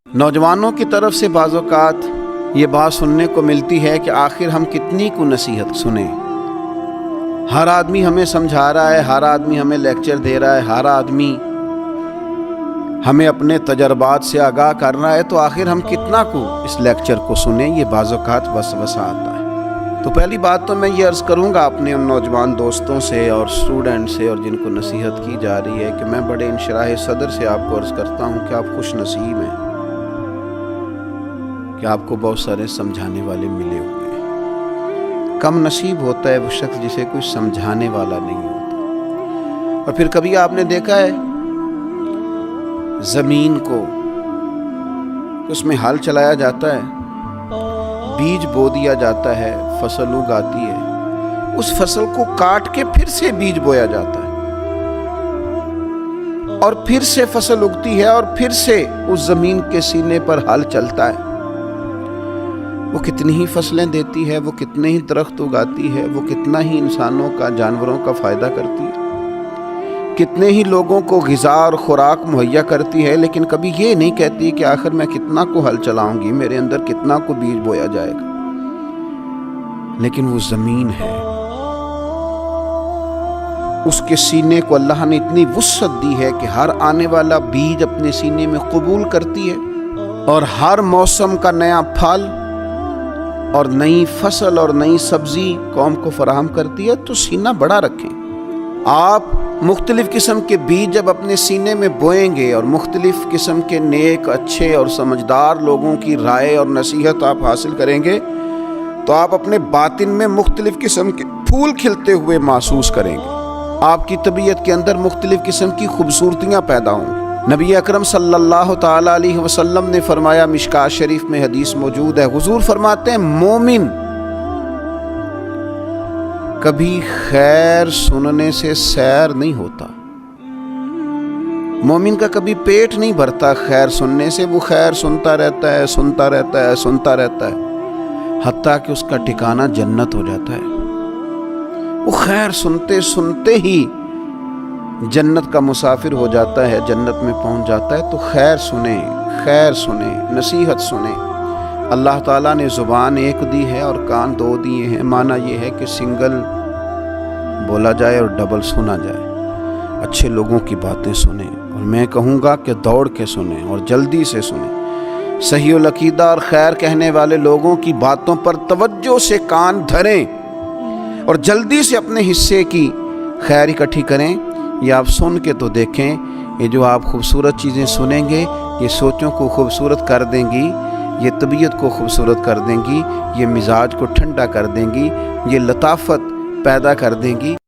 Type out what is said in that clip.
नौजवानों की तरफ से बाज़ औक़ात ये बात सुनने को मिलती है कि आखिर हम कितनी को नसीहत सुने। हर आदमी हमें समझा रहा है, हर आदमी हमें लेक्चर दे रहा है, हर आदमी हमें अपने तजर्बात से आगाह कर रहा है, तो आखिर हम कितना को इस लेक्चर को सुने। ये बाज़ औक़ात वसवसा आता है। तो पहली बात तो मैं ये अर्ज़ करूँगा अपने उन नौजवान दोस्तों से और स्टूडेंट से और जिनको नसीहत की जा रही है कि मैं बड़े इंशराह सदर से आपको अर्ज़ करता हूँ कि आप खुश नसीब हैं कि आपको बहुत सारे समझाने वाले मिले हुए हैं। कम नसीब होता है वो शख्स जिसे कोई समझाने वाला नहीं होता। और फिर कभी आपने देखा है ज़मीन को, उसमें हल चलाया जाता है, बीज बो दिया जाता है, फसल उगाती है, उस फसल को काट के फिर से बीज बोया जाता है और फिर से फसल उगती है और फिर से उस ज़मीन के सीने पर हल चलता है। वो कितनी ही फसलें देती है, वो कितने ही दरख्त उगाती है, वो कितना ही इंसानों का, जानवरों का फ़ायदा करती है, कितने ही लोगों को ग़िज़ा और खुराक मुहैया करती है, लेकिन कभी ये नहीं कहती कि आखिर मैं कितना को हल चलाऊंगी, मेरे अंदर कितना को बीज बोया जाएगा। लेकिन वो ज़मीन है, उसके सीने को अल्लाह ने इतनी वुस्अत दी है कि हर आने वाला बीज अपने सीने में कबूल करती है और हर मौसम का नया फल और नई फसल और नई सब्जी कौम को फराहम करती है। तो सीना बड़ा रखें। आप मुख्तलिफ़ किस्म के बीज जब अपने सीने में बोएंगे और मुख्तलिफ़ किस्म के नेक, अच्छे और समझदार लोगों की राय और नसीहत आप हासिल करेंगे, तो आप अपने बातिन में मुख्तलिफ़ किस्म के फूल खिलते हुए महसूस करेंगे। आपकी तबीयत के अंदर मुख्तलिफ़ किस्म की खूबसूरतियाँ पैदा होंगी। नबी अकरम सल्लल्लाहु ताला अलैहि वसल्लम ने फरमाया, मिशकात शरीफ में हदीस मौजूद है, हुजूर फरमाते हैं मोमिन कभी खैर सुनने से सैर नहीं होता। मोमिन का कभी पेट नहीं भरता खैर सुनने से, वो खैर सुनता रहता है, सुनता रहता है, सुनता रहता है, हत्ता कि उसका ठिकाना जन्नत हो जाता है। वो खैर सुनते सुनते ही जन्नत का मुसाफिर हो जाता है, जन्नत में पहुंच जाता है। तो खैर सुने, नसीहत सुने। अल्लाह ताला ने ज़ुबान एक दी है और कान दो दिए हैं। माना ये है कि सिंगल बोला जाए और डबल सुना जाए। अच्छे लोगों की बातें सुने और मैं कहूँगा कि दौड़ के सुने और जल्दी से सुने। सही उल अकीदा और खैर कहने वाले लोगों की बातों पर तवज्जो से कान धरें और जल्दी से अपने हिस्से की खैर इकट्ठी करें। ये आप सुन के तो देखें, ये जो आप खूबसूरत चीज़ें सुनेंगे ये सोचों को खूबसूरत कर देंगी, ये तबीयत को खूबसूरत कर देंगी, ये मिजाज को ठंडा कर देंगी, ये लताफत पैदा कर देंगी।